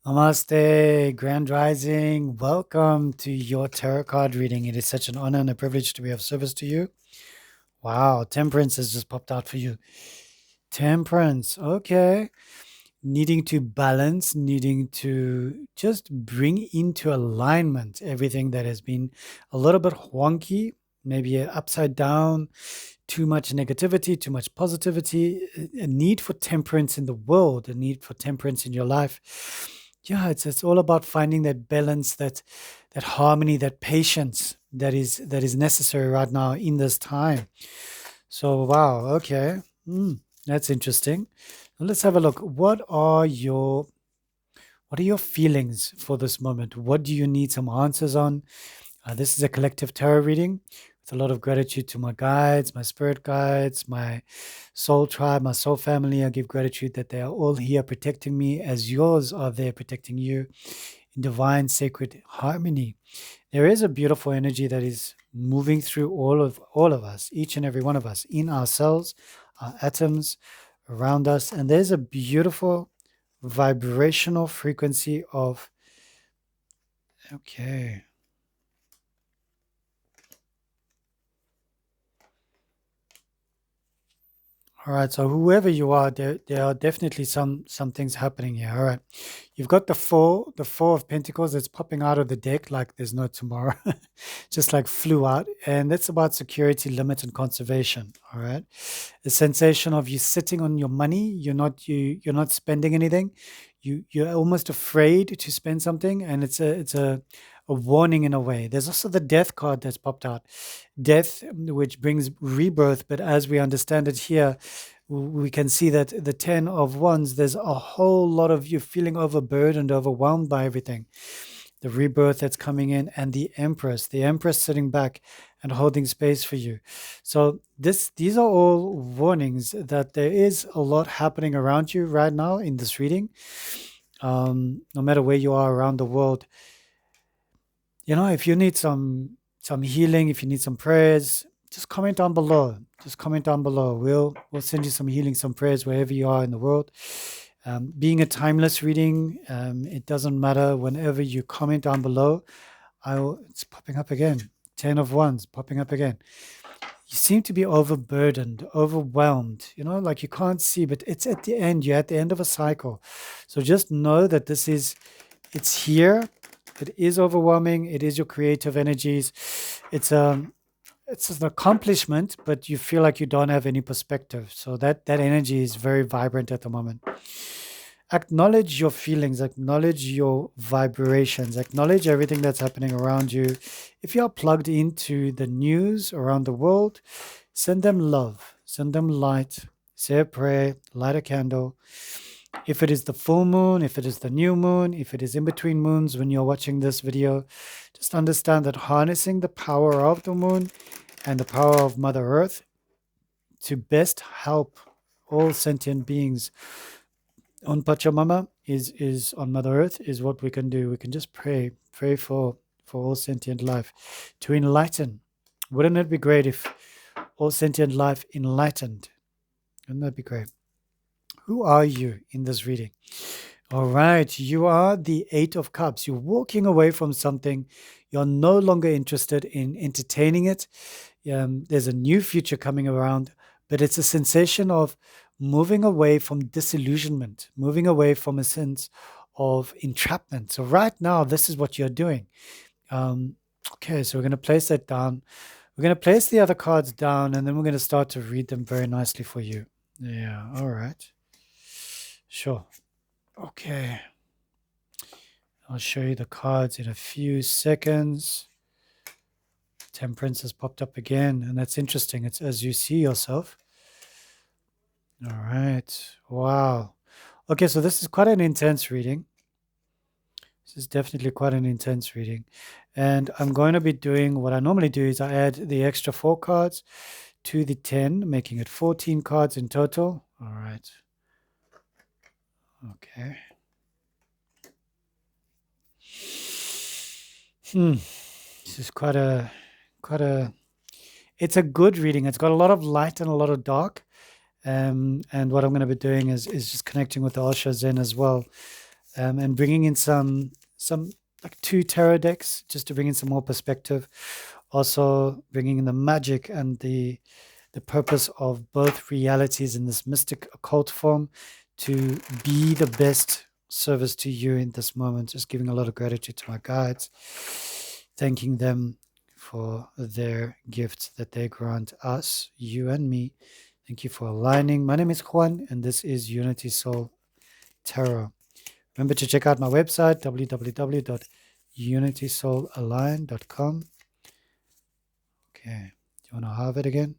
Namaste, Grand Rising. Welcome to your tarot card reading. It is such an honor and a privilege to be of service to you. Wow, Temperance has just popped out for you. Temperance, okay. Needing to balance, needing to just bring into alignment everything that has been a little bit wonky, maybe upside down, too much negativity, too much positivity, a need for temperance in the world, a need for temperance in your life. Yeah, it's all about finding that balance, that harmony, that patience that is necessary right now in this time. So wow, okay. That's interesting. Now let's have a look. What are your feelings for this moment? What do you need some answers on? This is a collective tarot reading with a lot of gratitude to my guides, my spirit guides, my soul tribe, my soul family. I give gratitude that they are all here protecting me as yours are there protecting you in divine sacred harmony. There is a beautiful energy that is moving through all of us, each and every one of us, in our cells, our atoms, around us, and there's a beautiful vibrational frequency of okay. All right, so whoever you are, there are definitely some things happening here. All right, you've got the four of Pentacles that's popping out of the deck like there's no tomorrow, just like flew out, and that's about security, limit, and conservation. All right, the sensation of you sitting on your money, you're not spending anything, you're almost afraid to spend something, and it's a warning in a way. There's also the Death card that's popped out, death, which brings rebirth, but as we understand it here we can see that the 10 of wands, there's a whole lot of you feeling overburdened, overwhelmed by everything, the rebirth that's coming in, and the empress sitting back and holding space for you. So these are all warnings that there is a lot happening around you right now in this reading. No matter where you are around the world, if you need some healing, if you need some prayers, just comment down below. Just comment down below. We'll send you some healing, some prayers wherever you are in the world. Being a timeless reading, it doesn't matter. Whenever you comment down below, it's popping up again. 10 of Wands popping up again. You seem to be overburdened, overwhelmed, like you can't see, but it's at the end. You're at the end of a cycle. So just know that it's here. It is overwhelming. It is your creative energies. It's it's an accomplishment, but you feel like you don't have any perspective. So that energy is very vibrant at the moment. Acknowledge your feelings, acknowledge your vibrations, acknowledge everything that's happening around you. If you are plugged into the news around the world, send them love, send them light, say a prayer, light a candle. If it is the full moon, if it is the new moon, if it is in between moons when you're watching this video, just understand that harnessing the power of the moon and the power of Mother Earth to best help all sentient beings on Pachamama is on Mother Earth is what we can do. We can just pray for all sentient life to enlighten. Wouldn't it be great if all sentient life enlightened? Wouldn't that be great? Who are you in this reading? All right, you are the Eight of Cups. You're walking away from something. You're no longer interested in entertaining it. There's a new future coming around, but it's a sensation of moving away from disillusionment, moving away from a sense of entrapment. So right now, this is what you're doing. Okay, so we're going to place that down. We're going to place the other cards down, and then we're going to start to read them very nicely for you. Yeah, all right. Sure. Okay. I'll show you the cards in a few seconds. Temperance has popped up again, and that's interesting. It's as you see yourself. All right. Wow. Okay, so this is quite an intense reading. This is definitely quite an intense reading. And I'm going to be doing what I normally do is I add the extra 4 cards to the 10, making it 14 cards in total. All right. Okay. This is quite a it's a good reading. It's got a lot of light and a lot of dark. And what I'm going to be doing is just connecting with the Osho Zen as well. and bringing in some like 2 tarot decks just to bring in some more perspective. Also bringing in the magic and the purpose of both realities in this mystic occult form to be the best service to you in this moment. Just giving a lot of gratitude to my guides, thanking them for their gifts that they grant us, you and me. Thank you for aligning. My name is Juan, and this is Unity Soul Tarot. Remember to check out my website, www.unitysoulalliance.com. Okay. Do you want to have it again?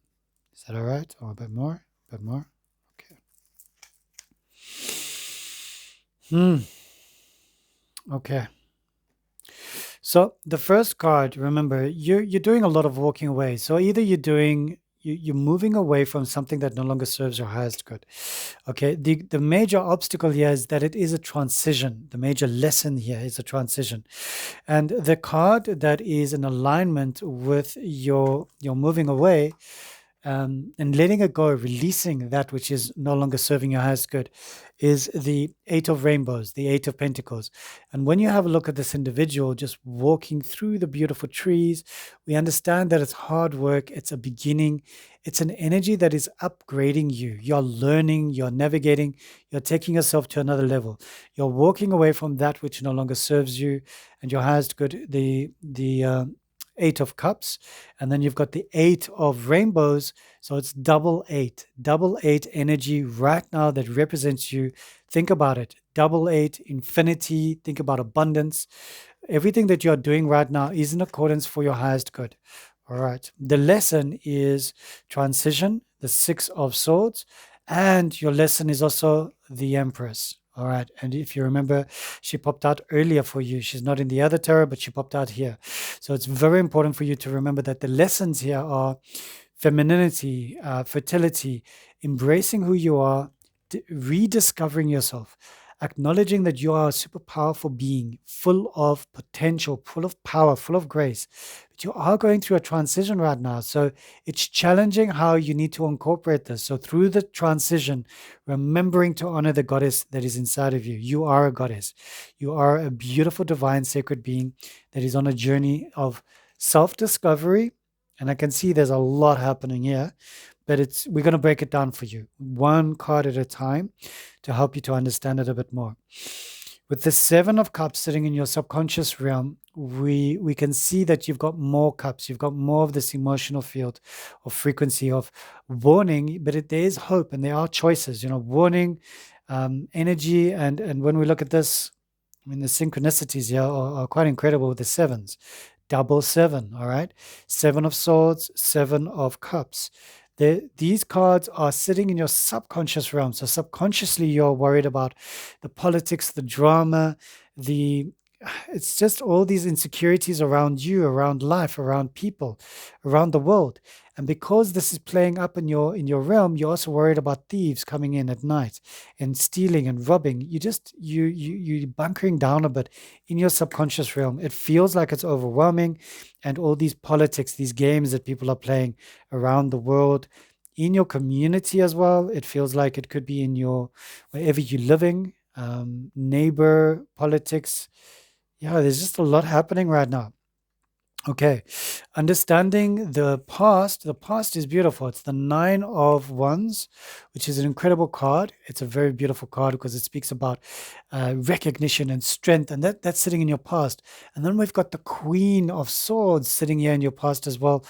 Is that all right? Or a bit more? A bit more? Okay. Okay. So the first card, remember, you're doing a lot of walking away. So either you're moving away from something that no longer serves your highest good. Okay. The major obstacle here is that it is a transition. The major lesson here is a transition. And the card that is in alignment with your moving away, and letting it go, releasing that which is no longer serving your highest good, is the Eight of Rainbows, the Eight of Pentacles. And when you have a look at this individual just walking through the beautiful trees, we understand that it's hard work, it's a beginning, it's an energy that is upgrading you. You're learning, you're navigating, you're taking yourself to another level. You're walking away from that which no longer serves you and your highest good, the Eight of Cups, and then you've got the Eight of Rainbows. So it's double eight energy right now that represents you. Think about it. Double eight, infinity. Think about abundance. Everything that you're doing right now is in accordance for your highest good. All right. The lesson is transition, the Six of Swords, and your lesson is also the Empress. All right. And if you remember, she popped out earlier for you. She's not in the other tarot, but she popped out here. So it's very important for you to remember that the lessons here are femininity, fertility, embracing who you are, rediscovering yourself, acknowledging that you are a super powerful being, full of potential, full of power, full of grace. But you are going through a transition right now. So it's challenging how you need to incorporate this. So through the transition, remembering to honor the goddess that is inside of you. You are a goddess. You are a beautiful, divine, sacred being that is on a journey of self-discovery. And I can see there's a lot happening here, but we're going to break it down for you one card at a time to help you to understand it a bit more. With the Seven of Cups sitting in your subconscious realm, we can see that you've got more cups. You've got more of this emotional field or frequency of warning, but there is hope and there are choices, warning, energy. And when we look at this, I mean, the synchronicities here are quite incredible with the sevens. Double seven, all right? Seven of Swords, Seven of Cups. These cards are sitting in your subconscious realm. So subconsciously, you're worried about the politics, the drama, it's just all these insecurities around you, around life, around people, around the world. And because this is playing up in your realm, you're also worried about thieves coming in at night and stealing and robbing. You're bunkering down a bit in your subconscious realm. It feels like it's overwhelming, and all these politics, these games that people are playing around the world, in your community as well. It feels like it could be in wherever you're living, neighbor politics. Yeah, there's just a lot happening right now. Okay, understanding the past. The past is beautiful. It's the Nine of Wands, which is an incredible card. It's a very beautiful card because it speaks about recognition and strength, and that's sitting in your past. And then we've got the Queen of Swords sitting here in your past as well,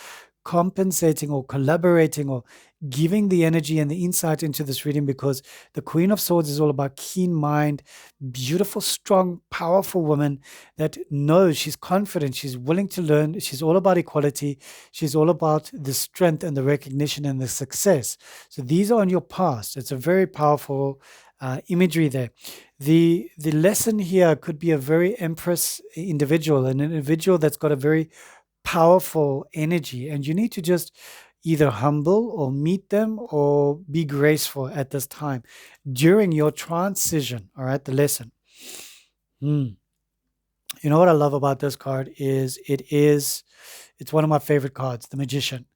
compensating or collaborating or giving the energy and the insight into this reading, because the Queen of Swords is all about keen mind, beautiful, strong, powerful woman that knows, she's confident, she's willing to learn, she's all about equality, she's all about the strength and the recognition and the success. So these are on your past. It's a very powerful imagery there. The lesson here could be a very empress individual, an individual that's got a very powerful energy, and you need to just either humble or meet them or be graceful at this time during your transition. All right, the lesson. You know what I love about this card is it's one of my favorite cards, the Magician.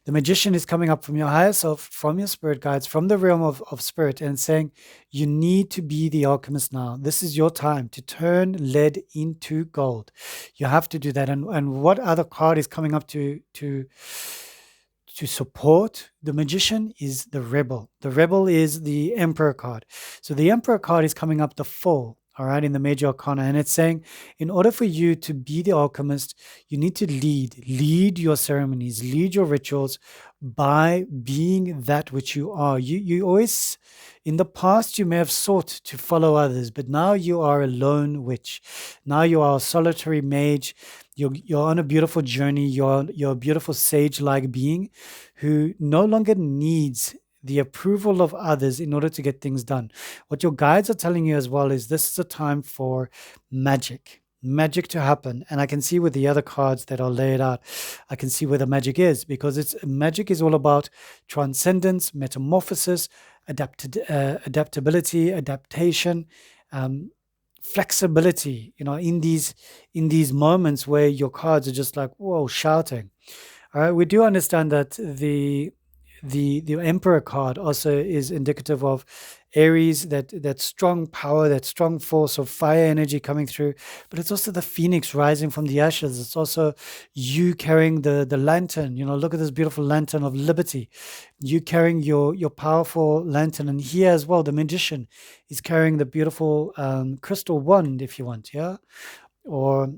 The Magician is coming up from your higher self, from your spirit guides, from the realm of spirit, and saying, you need to be the alchemist now. This is your time to turn lead into gold. You have to do that. And what other card is coming up to support the Magician is the Rebel. The Rebel is the Emperor card. So the Emperor card is coming up the full, all right, in the major arcana. And it's saying, in order for you to be the alchemist, you need to lead your ceremonies, lead your rituals by being that which you are. You always, in the past, you may have sought to follow others, but now you are a lone witch. Now you are a solitary mage. You're on a beautiful journey. You're a beautiful sage-like being who no longer needs the approval of others in order to get things done. What your guides are telling you as well is this is a time for magic to happen. And I can see with the other cards that are laid out, I can see where the magic is, because it's magic is all about transcendence, metamorphosis, adaptability, adaptation, um, flexibility. In these moments where your cards are just like whoa, shouting. All right, we do understand that the Emperor card also is indicative of Aries, that strong power, that strong force of fire energy coming through. But it's also the phoenix rising from the ashes. It's also you carrying the lantern. Look at this beautiful lantern of liberty. You carrying your powerful lantern, and here as well, the magician is carrying the beautiful crystal wand, if you want, yeah, or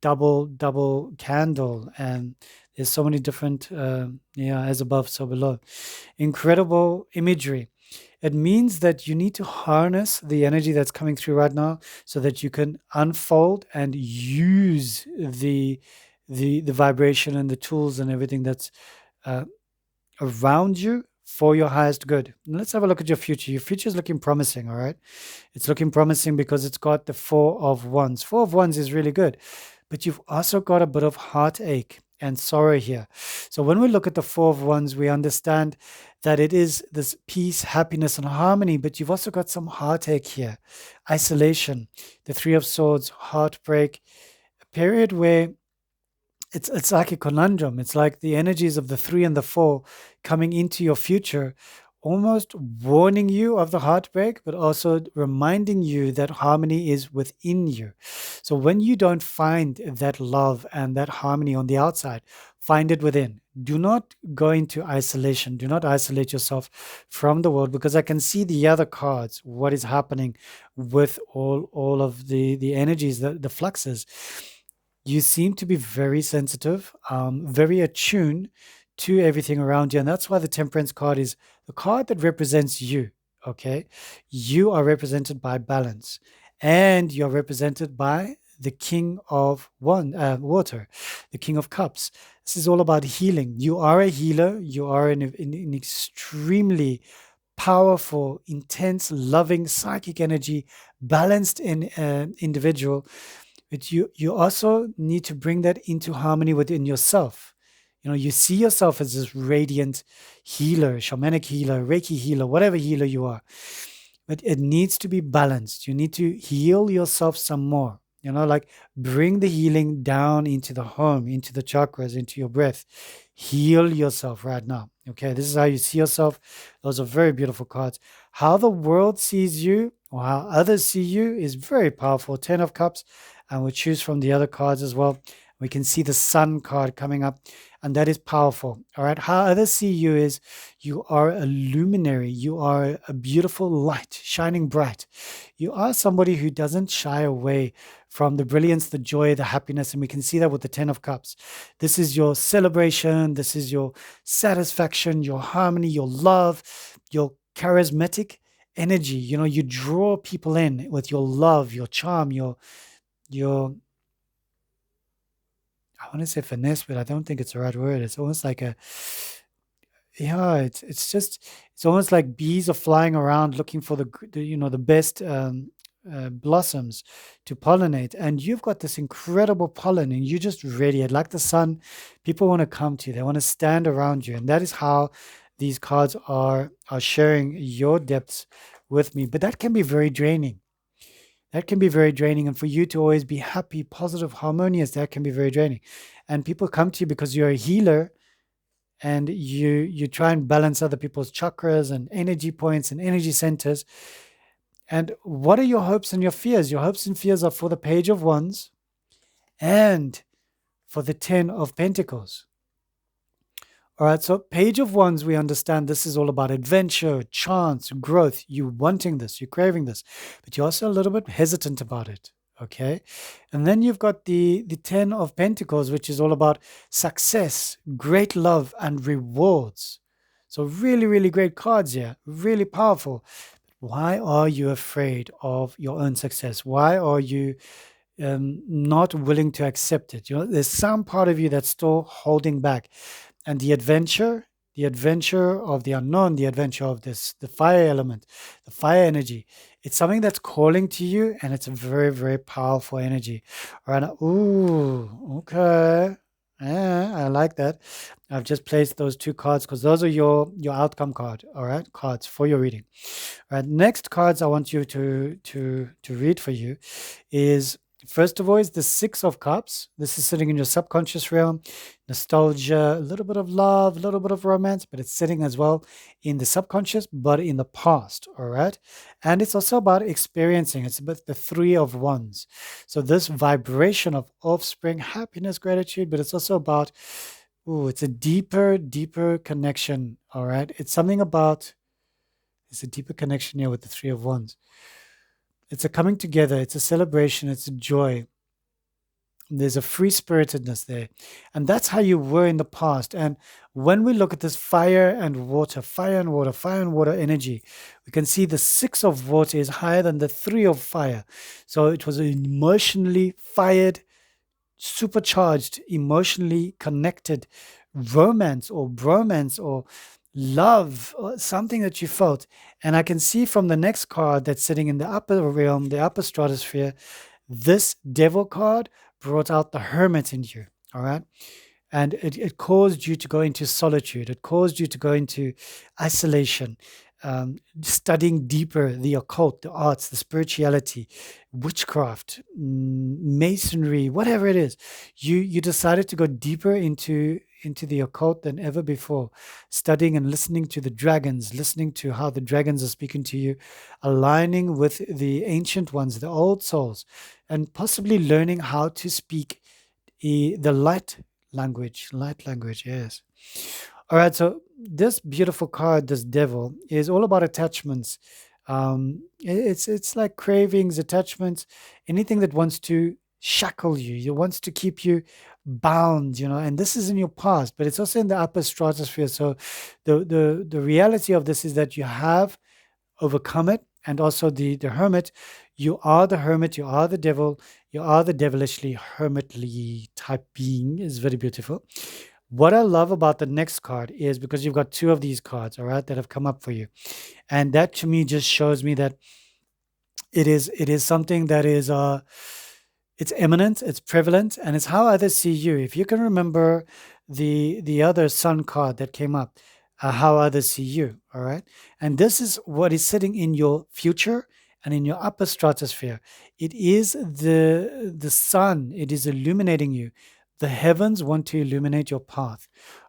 double candle. And there's so many different yeah, as above so below. Incredible imagery. It means that you need to harness the energy that's coming through right now so that you can unfold and use the vibration and the tools and everything that's uh, around you for your highest good. Now let's have a look at your future. Your future is looking promising, all right? It's looking promising because it's got the Four of Wands. Four of Wands is really good, but you've also got a bit of heartache and sorrow here. So when we look at the Four of Wands, we understand that it is this peace, happiness, and harmony, but you've also got some heartache here, isolation, the Three of Swords, heartbreak, a period where it's like a conundrum. It's like the energies of the three and the four coming into your future, almost warning you of the heartbreak, but also reminding you that harmony is within you. So when you don't find that love and that harmony on the outside, find it within. Do not go into isolation. Do not isolate yourself from the world, because I can see the other cards, what is happening with all of the energies, the fluxes. You seem to be very sensitive, very attuned to everything around you. And that's why the Temperance card is the card that represents you. Okay. You are represented by balance, and you're represented by the King of Water, the King of Cups. This is all about healing. You are a healer. You are an extremely powerful, intense, loving, psychic energy, balanced individual, but you also need to bring that into harmony within yourself. You see yourself as this radiant healer, shamanic healer, Reiki healer, whatever healer you are. But it needs to be balanced. You need to heal yourself some more. Like bring the healing down into the home, into the chakras, into your breath. Heal yourself right now. Okay, this is how you see yourself. Those are very beautiful cards. How the world sees you or how others see you is very powerful. 10 of Cups, and we choose from the other cards as well. We can see the Sun card coming up, and that is powerful. All right, how others see you is you are a luminary. You are a beautiful light shining bright. You are somebody who doesn't shy away from the brilliance, the joy, the happiness, and we can see that with the 10 of Cups. This is your celebration. This is your satisfaction, your harmony, your love, your charismatic energy. You draw people in with your love, your charm, your I want to say finesse, but I don't think it's the right word. It's almost like a yeah. It's almost like bees are flying around looking for the best blossoms to pollinate, and you've got this incredible pollen, and you just radiate like the sun. People want to come to you. They want to stand around you, and that is how these cards are sharing your depths with me. But that can be very draining. That can be very draining. And for you to always be happy, positive, harmonious, that can be very draining. And people come to you because you're a healer, and you try and balance other people's chakras and energy points and energy centers. And what are your hopes and your fears? Your hopes and fears are for the Page of Wands and for the Ten of Pentacles. All right, so Page of Wands, we understand this is all about adventure, chance, growth. You wanting this, you craving this, but you're also a little bit hesitant about it. Okay, and then you've got the Ten of Pentacles, which is all about success, great love, and rewards. So really, really great cards here, really powerful. Why are you afraid of your own success? Why are you not willing to accept it? There's some part of you that's still holding back. And the adventure of the unknown, the adventure of the fire element, the fire energy, it's something that's calling to you, and it's a very, very powerful energy. All right. Ooh, okay. Yeah, I like that. I've just placed those two cards because those are your outcome card. All right, cards for your reading. All right. Next cards I want you to read for you is, first of all, is the Six of Cups. This is sitting in your subconscious realm. Nostalgia, a little bit of love, a little bit of romance, but it's sitting as well in the subconscious, but in the past. All right. And it's also about experiencing. It's about the Three of Wands. So this vibration of offspring, happiness, gratitude, but it's also about, it's a deeper, deeper connection. All right. It's something about, it's a deeper connection here with the Three of Wands. It's a coming together. It's a celebration. It's a joy. There's a free spiritedness there. And that's how you were in the past. And when we look at this fire and water, fire and water, fire and water energy, we can see the Six of Water is higher than the Three of Fire. So it was an emotionally fired, supercharged, emotionally connected romance or bromance or love, or something that you felt. And I can see from the next card that's sitting in the upper realm, the upper stratosphere, this Devil card brought out the Hermit in you. All right. And it caused you to go into solitude. It caused you to go into isolation, studying deeper the occult, the arts, the spirituality, witchcraft, masonry, whatever it is. You decided to go deeper into the occult than ever before, studying and listening to the dragons, listening to how the dragons are speaking to you, aligning with the ancient ones, the old souls, and possibly learning how to speak the light language, yes. All right, so this beautiful card, this Devil, is all about attachments. It's like cravings, attachments, anything that wants to shackle you, it wants to keep you bound, and this is in your past, but it's also in the upper stratosphere. So the reality of this is that you have overcome it. And also the Hermit, you are the Hermit, you are the Devil, you are the devilishly hermitly type being, is very beautiful. What I love about the next card is because you've got two of these cards, all right, that have come up for you. And that to me just shows me that it is something that is it's imminent, it's prevalent, and it's how others see you. If you can remember the other Sun card that came up, how others see you, all right? And this is what is sitting in your future and in your upper stratosphere. It is the sun, it is illuminating you. The heavens want to illuminate your path,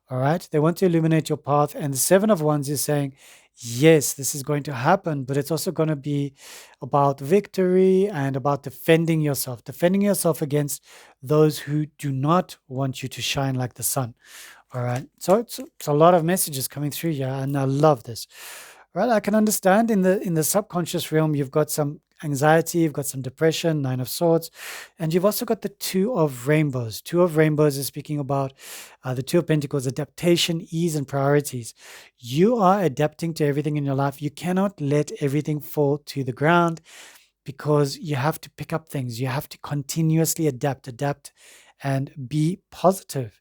all right? They want to illuminate your path, and the Seven of Wands is saying, yes, this is going to happen, but it's also going to be about victory and about defending yourself against those who do not want you to shine like the sun. All right. So it's a lot of messages coming through here, and I love this. Right. I can understand in the subconscious realm, you've got some anxiety, you've got some depression, Nine of Swords, and you've also got the Two of Rainbows. Two of Rainbows is speaking about the Two of Pentacles, adaptation, ease, and priorities. You are adapting to everything in your life. You cannot let everything fall to the ground because you have to pick up things. You have to continuously adapt, and be positive.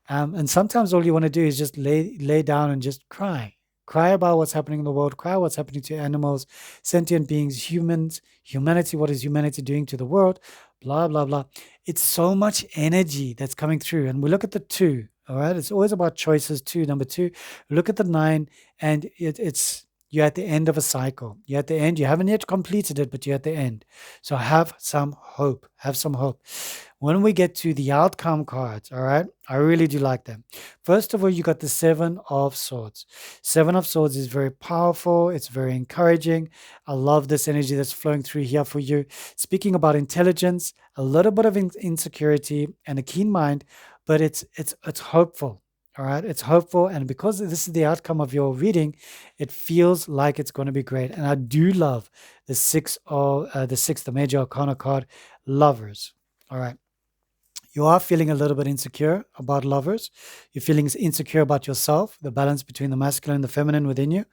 And sometimes all you want to do is just lay down and just cry. Cry about what's happening in the world. Cry what's happening to animals, sentient beings, humans, humanity. What is humanity doing to the world? Blah, blah, blah. It's so much energy that's coming through. And we look at the two, all right? It's always about choices, two. Number two, look at the nine, and it's You're at the end of a cycle. You're at the end. You haven't yet completed it, but you're at the end. So have some hope. Have some hope. When we get to the outcome cards, all right, I really do like them. First of all, you got the Seven of Swords. Seven of Swords is very powerful. It's very encouraging. I love this energy that's flowing through here for you. Speaking about intelligence, a little bit of insecurity and a keen mind, but it's hopeful. All right, it's hopeful, and because this is the outcome of your reading, it feels like it's going to be great. And I do love the major arcana card, Lovers. All right, you are feeling a little bit insecure about lovers. You're feeling insecure about yourself, the balance between the masculine and the feminine within you.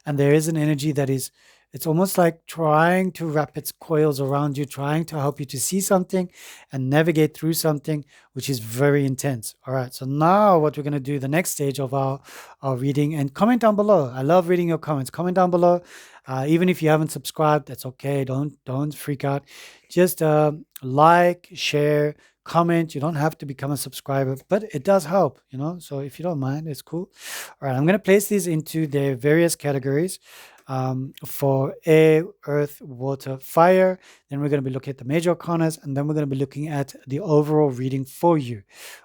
And there is an energy that is, it's almost like trying to wrap its coils around you, trying to help you to see something and navigate through something, which is very intense. All right. So now what we're going to do, the next stage of our reading, and comment down below. I love reading your comments. Comment down below. Even if you haven't subscribed, that's okay. Don't freak out. Just like, share, comment. You don't have to become a subscriber, but it does help, so if you don't mind, it's cool. All right, I'm going to place these into their various categories, for air, earth, water, fire. Then we're going to be looking at the major arcanas, and then we're going to be looking at the overall reading for you.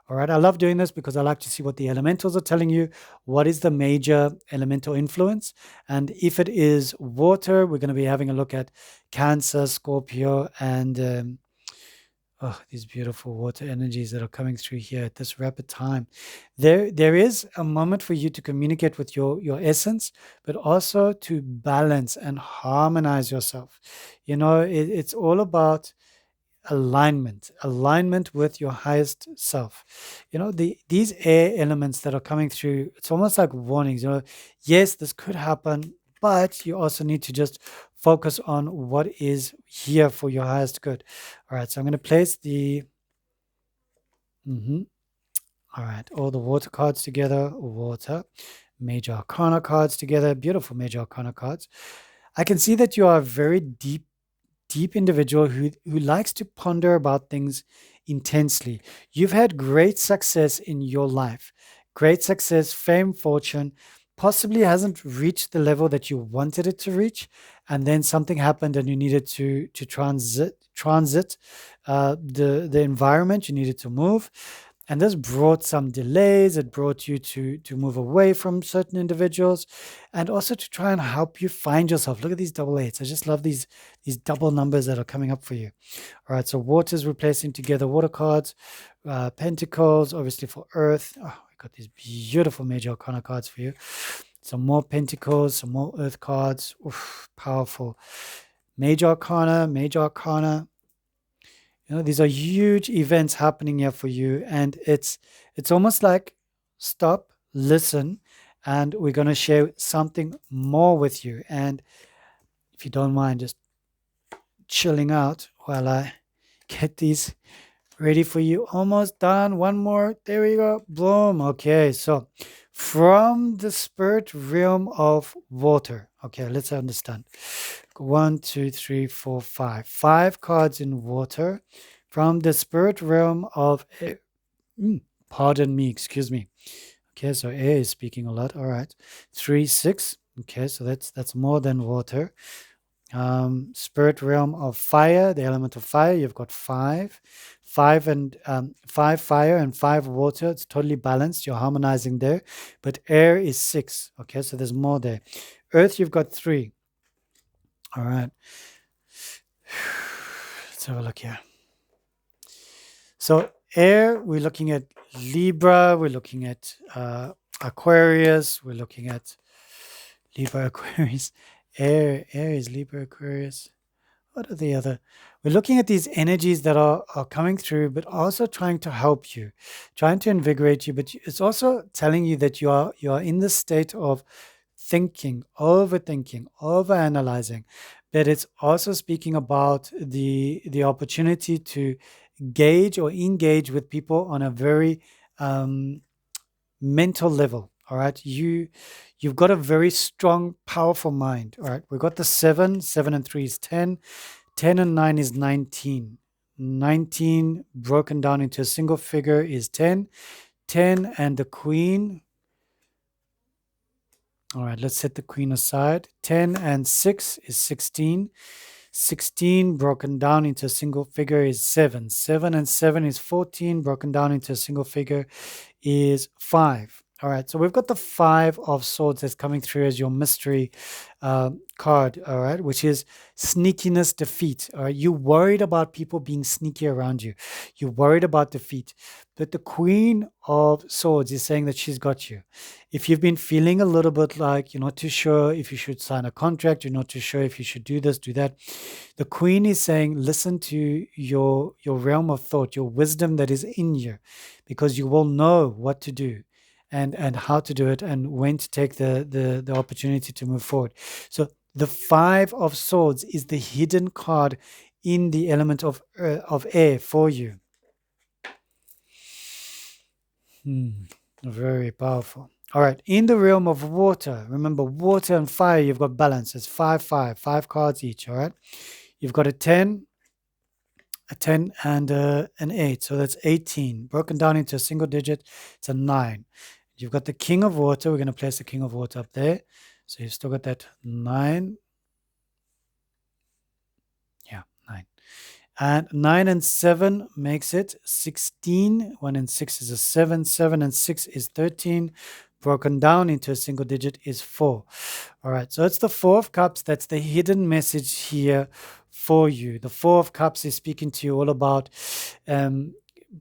All right, I love doing this because I like to see what the elementals are telling you. What is the major elemental influence? And if it is water, we're going to be having a look at Cancer, Scorpio, and these beautiful water energies that are coming through here at this rapid time. There is a moment for you to communicate with your essence, but also to balance and harmonize yourself. It's all about alignment with your highest self. These air elements that are coming through, it's almost like warnings. Yes, this could happen, but you also need to just focus on what is here for your highest good. All right, so I'm going to place the all right, all the water cards together, water, major arcana cards together, beautiful major arcana cards. I can see that you are a very deep individual who likes to ponder about things intensely. You've had great success in your life, great success, fame, fortune, possibly hasn't reached the level that you wanted it to reach, and then something happened and you needed to transit the environment. You needed to move, and this brought some delays. It brought you to move away from certain individuals, and also to try and help you find yourself. Look at these double eights. I just love these double numbers that are coming up for you. All right, so water's replacing together water cards, pentacles, obviously for earth. Oh, we got these beautiful major arcana cards for you. Some more pentacles, some more earth cards. Oof, powerful. Major arcana. These are huge events happening here for you, and it's almost like stop, listen, and we're going to share something more with you. And if you don't mind just chilling out while I get these ready for you. Almost done. One more. There we go. Boom. Okay, so from the spirit realm of water. Okay, let's understand. 1, 2, 3, 4, 5. 5 cards in water from the spirit realm of air. Pardon me, excuse me. Okay, so air is speaking a lot. All right. 3, 6. Okay, so that's more than water. Spirit realm of fire, the element of fire, you've got 5 and 5 fire and 5 water. It's totally balanced. You're harmonizing there. But air is 6. Okay, so there's more there. Earth, you've got 3. All right. Let's have a look here. So air, we're looking at Libra, we're looking at Aquarius, we're looking at Libra, Aquarius. Air is Libra, Aquarius. What are the other? We're looking at these energies that are coming through, but also trying to help you, trying to invigorate you. But it's also telling you that you are in the state of thinking, overthinking, overanalyzing. But it's also speaking about the opportunity to gauge or engage with people on a very mental level. All right, you've got a very strong, powerful mind. All right, we've got the 7 and 3 is 10, 10 and 9 is 19, 19 broken down into a single figure is 10, 10 and the queen. All right, let's set the queen aside. 10 and 6 is 16. 16 broken down into a single figure is 7. 7 and 7 is 14. Broken down into a single figure is 5. All right, so we've got the 5 of swords that's coming through as your mystery card, all right, which is sneakiness, defeat. All right, you're worried about people being sneaky around you. You're worried about defeat. But the Queen of Swords is saying that she's got you. If you've been feeling a little bit like you're not too sure if you should sign a contract, you're not too sure if you should do this, do that, the Queen is saying, listen to your realm of thought, your wisdom that is in you, because you will know what to do and how to do it and when to take the opportunity to move forward. So the 5 of Swords is the hidden card in the element of air for you. Very powerful. All right. In the realm of water, remember water and fire, you've got balance. It's 5, 5, 5 cards each. All right. You've got a 10, and an 8. So that's 18. Broken down into a single digit, it's a 9. You've got the King of Water. We're going to place the King of Water up there. So you've still got that 9. Yeah, 9. And 9 and 7 makes it 16. 1 and 6 is a 7. 7 and 6 is 13. Broken down into a single digit is 4. All right, so it's the 4 of Cups. That's the hidden message here for you. The 4 of Cups is speaking to you all about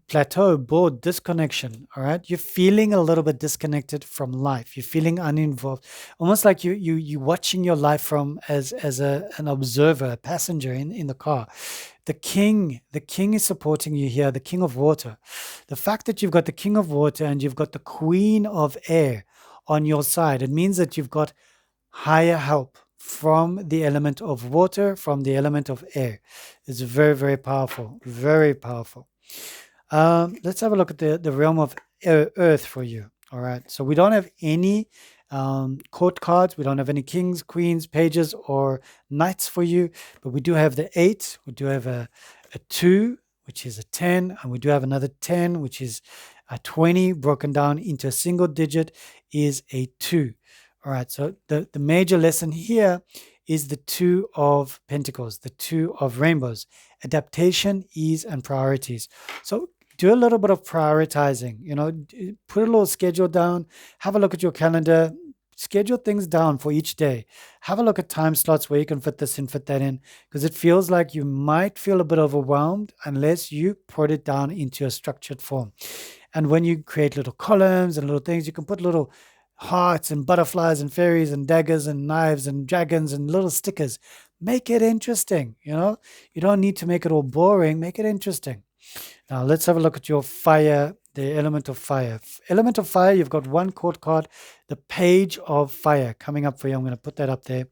plateau, bored, disconnection. All right, you're feeling a little bit disconnected from life. You're feeling uninvolved, almost like you watching your life from as an observer, a passenger in the car. The king is supporting you here, the King of Water. The fact that you've got the King of Water and you've got the Queen of Air on your side, it means that you've got higher help from the element of water, from the element of air. It's very, very powerful, very powerful. Let's have a look at the realm of earth for you. All right. So we don't have any court cards. We don't have any kings, queens, pages, or knights for you. But we do have the 8. We do have a 2, which is a 10. And we do have another 10, which is a 20. Broken down into a single digit is a 2. All right. So the major lesson here is the 2 of Pentacles, the 2 of Rainbows. Adaptation, ease, and priorities. So do a little bit of prioritizing, put a little schedule down, have a look at your calendar, schedule things down for each day. Have a look at time slots where you can fit this in, fit that in, because it feels like you might feel a bit overwhelmed unless you put it down into a structured form. And when you create little columns and little things, you can put little hearts and butterflies and fairies and daggers and knives and dragons and little stickers. Make it interesting. You don't need to make it all boring. Make it interesting. Now let's have a look at your fire, the element of fire. Element of fire, you've got one court card, the Page of Fire coming up for you. I'm going to put that up there.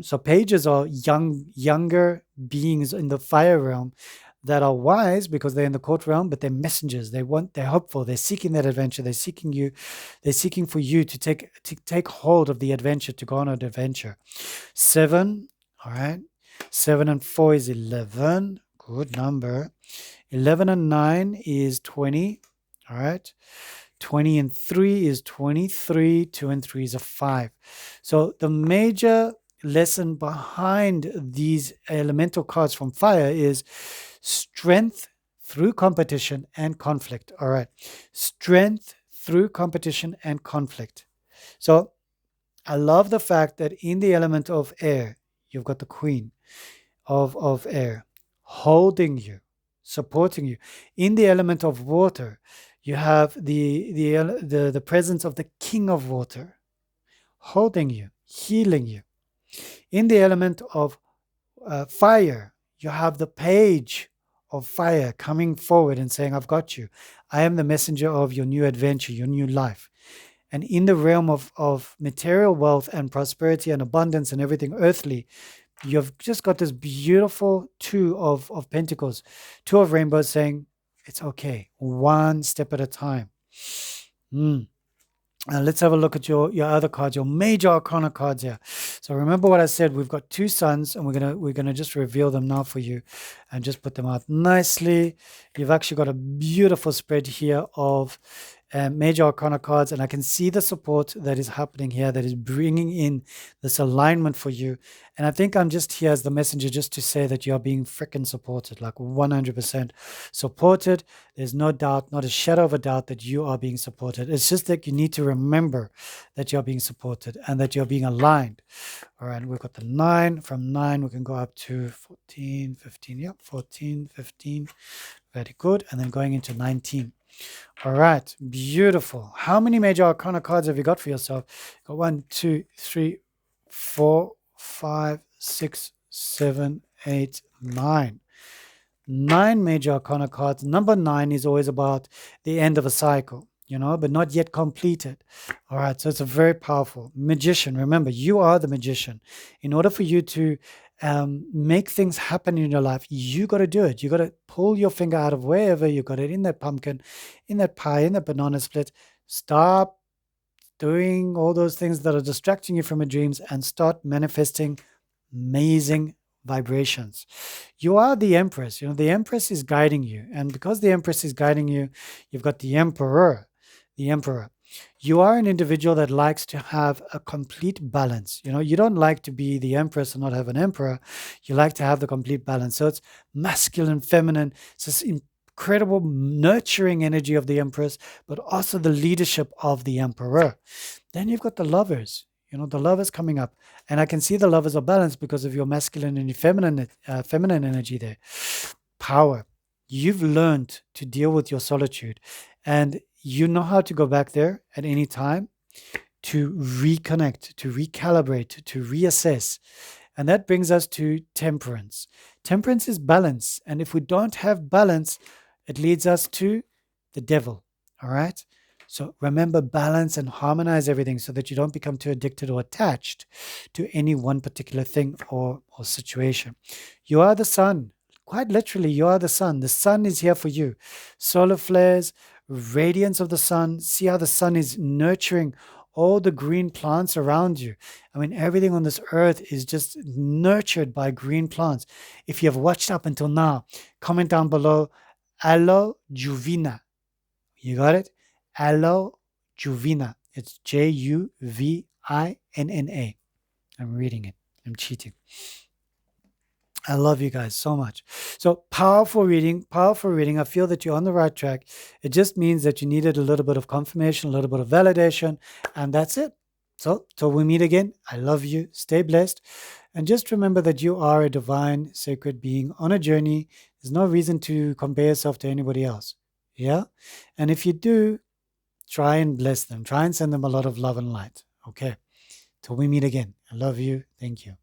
So pages are younger beings in the fire realm that are wise because they're in the court realm, but they're messengers. They're hopeful. They're seeking that adventure. They're seeking you. They're seeking for you to take hold of the adventure, to go on an adventure. 7, all right. 7 and 4 is 11. Good number. 11 and 9 is 20. All right. 20 and 3 is 23. 2 and 3 is a 5. So the major lesson behind these elemental cards from fire is strength through competition and conflict. All right. Strength through competition and conflict. So I love the fact that in the element of air, you've got the Queen of Air holding you, supporting you. In the element of water, you have the presence of the King of Water holding you, healing you. In the element of fire, you have the Page of Fire coming forward and saying, I've got you. I am the messenger of your new adventure, your new life. And in the realm of material wealth and prosperity and abundance and everything earthly, you've just got this beautiful 2 of Pentacles, 2 of Rainbows saying, it's okay, one step at a time. Let's have a look at your other cards, your major arcana cards here. So remember what I said, we've got 2 suns, and we're gonna just reveal them now for you and just put them out nicely. You've actually got a beautiful spread here of major arcana cards, and I can see the support that is happening here, that is bringing in this alignment for you. And I think I'm just here as the messenger just to say that you are being freaking supported, like 100% supported. There's no doubt, not a shadow of a doubt that you are being supported. It's just that you need to remember that you're being supported and that you're being aligned. All right, we've got the 9. From 9, we can go up to 14, 15. Yep, 14, 15. Very good. And then going into 19. All right, beautiful. How many major arcana cards have you got for yourself? Got 1, 2, 3, 4, 5, 6, 7, 8, 9. 9 major arcana cards. Number 9 is always about the end of a cycle, but not yet completed. All right, so it's a very powerful magician. Remember, you are the magician. In order for you to make things happen in your life, you got to do it. You got to pull your finger out of wherever you got it, in that pumpkin, in that pie, in that banana split. Stop doing all those things that are distracting you from your dreams and start manifesting amazing vibrations. You are the Empress. The Empress is guiding you. And because the Empress is guiding you, you've got the Emperor. The Emperor. You are an individual that likes to have a complete balance. You don't like to be the Empress and not have an Emperor. You like to have the complete balance. So it's masculine, feminine. It's this incredible nurturing energy of the Empress, but also the leadership of the Emperor. Then you've got the Lovers. The Lovers coming up. And I can see the Lovers are balanced because of your masculine and feminine energy there. Power. You've learned to deal with your solitude. And you know how to go back there at any time to reconnect, to recalibrate, to reassess. And that brings us to temperance. Temperance is balance. And if we don't have balance, it leads us to the devil. All right? So remember, balance and harmonize everything so that you don't become too addicted or attached to any one particular thing or situation. You are the sun. Quite literally, you are the sun. The sun is here for you. Solar flares, radiance of the sun. See how the sun is nurturing all the green plants around you. I mean, everything on this earth is just nurtured by green plants. If you have watched up until now, comment down below, Aloe Juvina. You got it? Aloe Juvina. It's Juvinna. I'm reading it. I'm cheating. I love you guys so much. So powerful reading, powerful reading. I feel that you're on the right track. It just means that you needed a little bit of confirmation, a little bit of validation, and that's it. So till we meet again, I love you. Stay blessed. And just remember that you are a divine, sacred being on a journey. There's no reason to compare yourself to anybody else. Yeah? And if you do, try and bless them. Try and send them a lot of love and light. Okay? Till we meet again. I love you. Thank you.